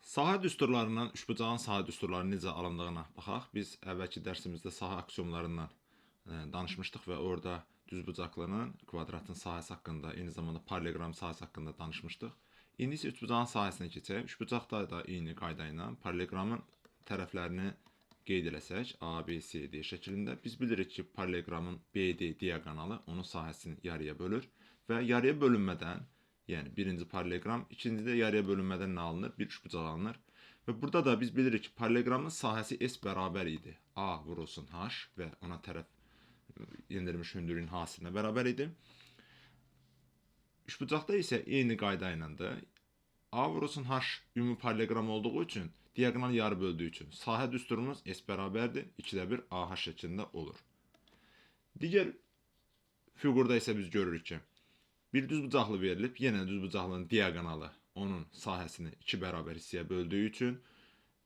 Sahə düsturlarından üçbucağın sahə düsturları necə alındığına baxaq. Biz əvvəlki dərsimizdə sahə aksiyonlarından danışmışdıq və orada düzbucaqlının, kvadratın sahəsi haqqında, eyni zamanda paralleloqram sahəsi haqqında danışmışdıq. İndi isə üçbucağın sahəsinə keçək. Üçbucaqda da eyni qayda ilə paralleloqramın tərəflərini qeyd eləsək, A, B, C, D şəklində biz bilirik ki, paralleloqramın BD diaqonalı onun sahəsini yarıya bölür və yarıya bölünmədən, yəni birinci paralleloqram, ikincidə yarıya bölünmədən nə alınır? Bir üçbucaq alınır. Və burada da biz bilirik ki, paralleloqramın sahəsi S bərabər idi. A vurulsun H və ona tərəf yendirilmiş hündürlüyün hasilinə bərabər idi. Üçbucaqda isə eyni qayda ilədir. A vurulsun H ümumi paralleloqram olduğu üçün, diaqonal yarı böldüyü üçün sahə düsturumuz S bərabərdir. 2də 1 AH şəklində olur. Digər fiqurda isə biz görürük ki, bir düzbucaqlı verilib, yenə düzbucaqlının diaqonalı onun sahəsini 2 bərabər hissəyə böldüyü üçün,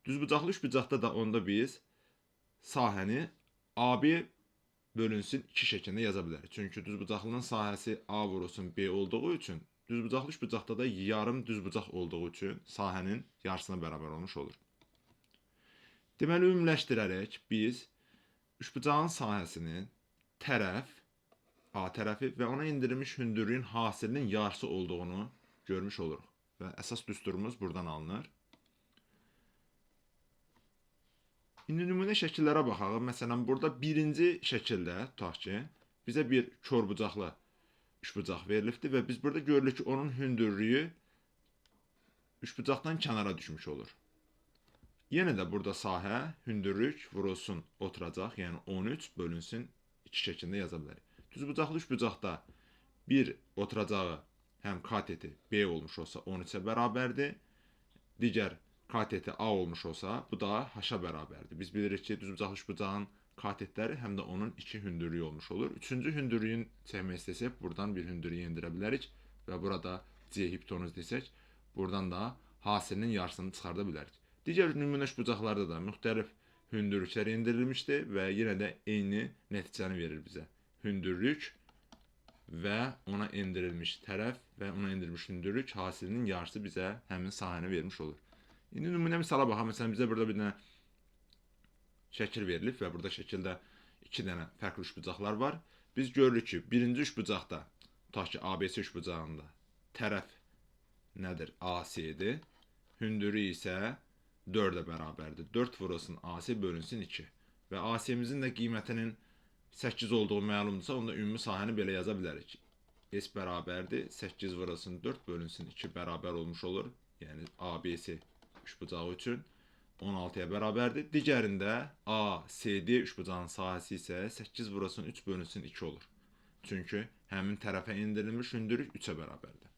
düzbucaqlı üçbucaqda da onda biz sahəni AB bölünsün 2 şəklində yaza bilərik. Çünki düzbucaqlının sahəsi A vurulsun B olduğu üçün, düzbucaqlı üçbucaqda da yarım düzbucaq olduğu üçün sahənin yarısına bərabər olmuş olur. Deməli, ümumiləşdirərək biz üçbucağın sahəsinin tərəf, A tərəfi və ona endirilmiş hündürlüyün hasilinin yarısı olduğunu görmüş oluruq. Və əsas düsturumuz buradan alınır. İndi nümunə şəkillərə baxaq. Məsələn, burada birinci şəkildə, tutaq ki, bizə bir körbucaqlı üçbucaq verilibdir və biz burada görürük ki, onun hündürlüyü üçbucaqdan kənara düşmüş olur. Yenə də burada sahə, hündürlük vurulsun oturacaq, yəni 13 bölünsün 2 şəklində yaza bilərik. Düzbucaqlı üçbucaqda bir oturacağı həm kateti B olmuş olsa 13-ə bərabərdir. Digər kateti A olmuş olsa bu da H-a bərabərdir. Biz bilirik ki, düzbucaqlı üçbucağın katetləri həm də onun 2 hündürlüyü olmuş olur. Üçüncü hündürlüyün çəkmək istəsək, buradan bir hündürlüyü endirə bilərik və burada C hipotenuz desək, buradan da hasilinin yarısını çıxarda bilərik. Digər nümunə üçbucaqlarda da müxtəlif hündürlüklər endirilmişdir və yenə də eyni nəticəni verir bizə. Hündürlük və ona endirilmiş tərəf və ona endirilmiş hündürlük hasilinin yarısı bizə həmin sahəni vermiş olur. İndi nümunə misala baxaq. Məsələn, bizə burada bir dənə şəkil verilib və burada şəkildə 2 dənə fərqli üçbucaqlar var. Biz görürük ki, birinci üçbucaqda, tutaq ki, ABC üçbucağında tərəf nədir? AC-dir. Hündürlüyü isə 4-ə bərabərdir. 4 vurulsun AC bölünsün 2. Və AC-mizin də qiymətinin 8 olduğu məlumdursa, onda ümumi sahəni belə yaza bilərik. S bərabərdir. 8 vurulsun 4 bölünsün 2 bərabər olmuş olur. Yəni ABC üçbucağı üçün 16-ya bərabərdir. Digərində ACD üçbucağın sahəsi isə 8 vurulsun 3 bölünsün 2 olur. Çünki həmin tərəfə endirilmiş hündürlük 3-ə bərabərdir.